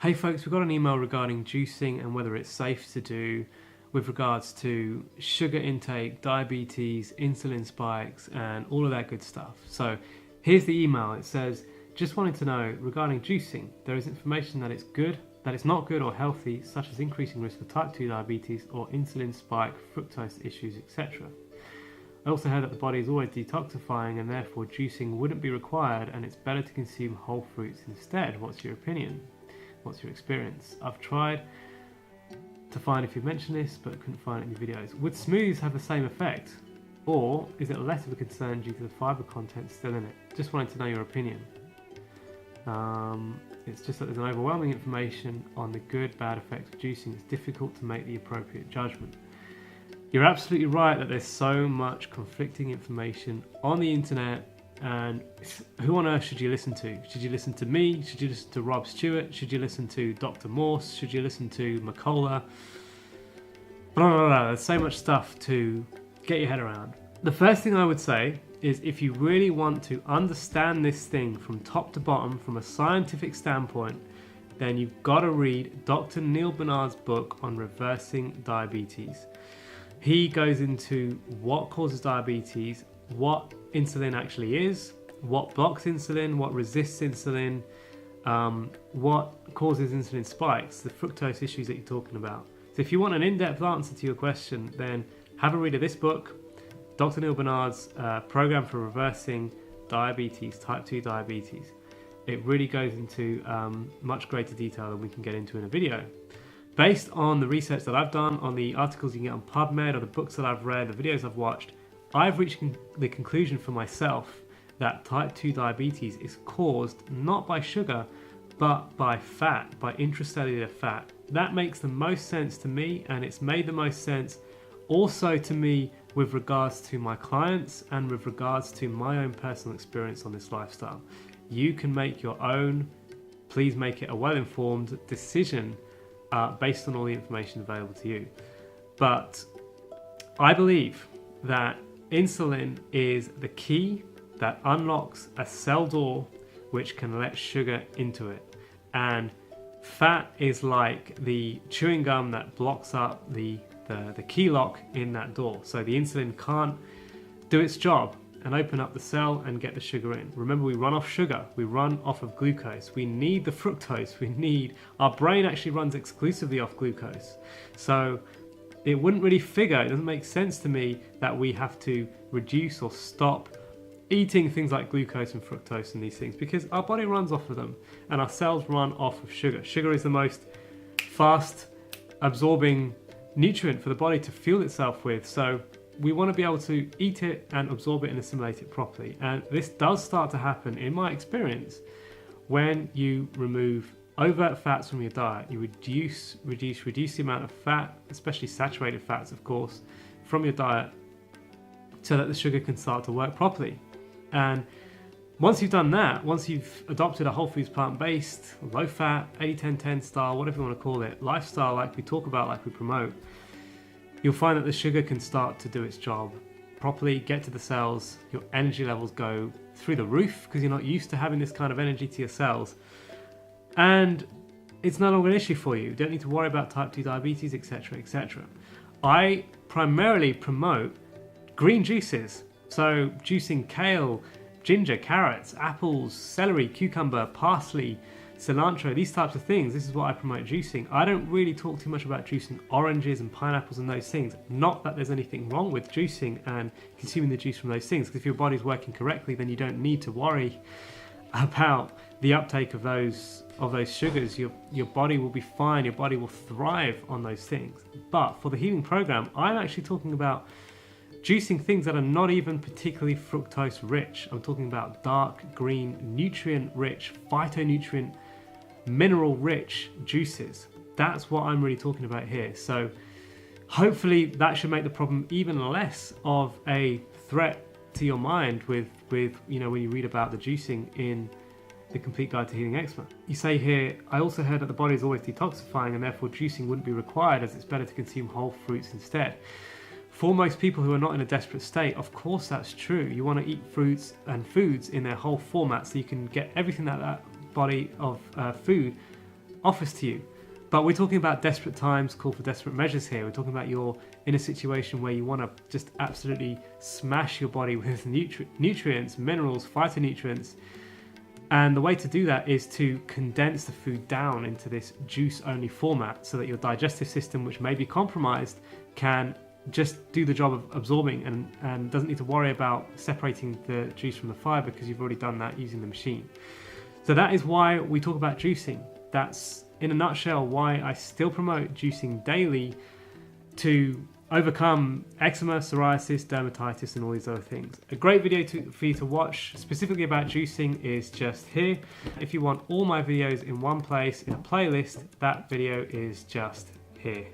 Hey folks, we got an email regarding juicing and whether it's safe to do with regards to sugar intake, diabetes, insulin spikes, and all of that good stuff. So here's the email. It says, just wanted to know regarding juicing, there is information that it's not good or healthy, such as increasing risk of type 2 diabetes or insulin spike, fructose issues, etc. I also heard that the body is always detoxifying and therefore juicing wouldn't be required and it's better to consume whole fruits instead. What's your opinion? What's your experience? I've tried to find if you mentioned this, but couldn't find any videos. Would smoothies have the same effect? Or is it less of a concern due to the fibre content still in it? Just wanted to know your opinion. It's just that there's an overwhelming information on the good, bad effects of juicing. It's difficult to make the appropriate judgment. You're absolutely right that there's so much conflicting information on the internet. And who on earth should you listen to? Should you listen to me? Should you listen to Rob Stewart? Should you listen to Dr. Morse? Should you listen to McCullough? Blah, blah, blah. There's so much stuff to get your head around. The first thing I would say is if you really want to understand this thing from top to bottom, from a scientific standpoint, then you've got to read Dr. Neil Barnard's book on reversing diabetes. He goes into what causes diabetes, what insulin actually is, what blocks insulin, what resists insulin, what causes insulin spikes, the fructose issues that you're talking about. So if you want an in-depth answer to your question, then have a read of this book, Dr. Neil Barnard's program for reversing diabetes, type 2 diabetes. It really goes into much greater detail than we can get into in a video. Based on the research that I've done, on the articles you can get on PubMed, or the books that I've read, the videos I've watched, I've reached the conclusion for myself that type 2 diabetes is caused not by sugar, but by fat, by intracellular fat. That makes the most sense to me, and it's made the most sense also to me with regards to my clients and with regards to my own personal experience on this lifestyle. You can make your own, please make it a well-informed decision based on all the information available to you. But I believe that insulin is the key that unlocks a cell door which can let sugar into it. And fat is like the chewing gum that blocks up the key lock in that door. So the insulin can't do its job and open up the cell and get the sugar in. Remember, we run off sugar, we run off of glucose. We need the fructose, our brain actually runs exclusively off glucose. So it wouldn't really figure, it doesn't make sense to me that we have to reduce or stop eating things like glucose and fructose and these things, because our body runs off of them and our cells run off of sugar. Sugar is the most fast absorbing nutrient for the body to fuel itself with. So we want to be able to eat it and absorb it and assimilate it properly. And this does start to happen, in my experience, when you remove overt fats from your diet. You reduce the amount of fat, especially saturated fats, of course, from your diet, so that the sugar can start to work properly. And once you've done that, once you've adopted a whole foods plant-based, low-fat, 80-10-10 style, whatever you want to call it, lifestyle like we talk about, like we promote, you'll find that the sugar can start to do its job properly, get to the cells, your energy levels go through the roof because you're not used to having this kind of energy to your cells. And it's no longer an issue for you. You don't need to worry about type 2 diabetes, etc., etc. I primarily promote green juices. So juicing kale, ginger, carrots, apples, celery, cucumber, parsley, cilantro, these types of things. This is what I promote juicing. I don't really talk too much about juicing oranges and pineapples and those things. Not that there's anything wrong with juicing and consuming the juice from those things, because if your body's working correctly, then you don't need to worry about the uptake of those sugars. Your body will be fine, your body will thrive on those things. But for the healing program, I'm actually talking about juicing things that are not even particularly fructose rich. I'm talking about dark green, nutrient rich, phytonutrient, mineral rich juices. That's what I'm really talking about here. So hopefully that should make the problem even less of a threat to your mind with you know, when you read about the juicing in the Complete Guide to Healing Eczema. You say here, I also heard that the body is always detoxifying and therefore juicing wouldn't be required as it's better to consume whole fruits instead. For most people who are not in a desperate state, of course that's true. You want to eat fruits and foods in their whole format so you can get everything that body of food offers to you. But we're talking about desperate times call for desperate measures here. We're talking about you're in a situation where you want to just absolutely smash your body with nutrients, minerals, phytonutrients. And the way to do that is to condense the food down into this juice-only format so that your digestive system, which may be compromised, can just do the job of absorbing and doesn't need to worry about separating the juice from the fiber because you've already done that using the machine. So that is why we talk about juicing. That's, in a nutshell, why I still promote juicing daily to overcome eczema, psoriasis, dermatitis, and all these other things. A great video for you to watch specifically about juicing is just here. If you want all my videos in one place in a playlist, that video is just here.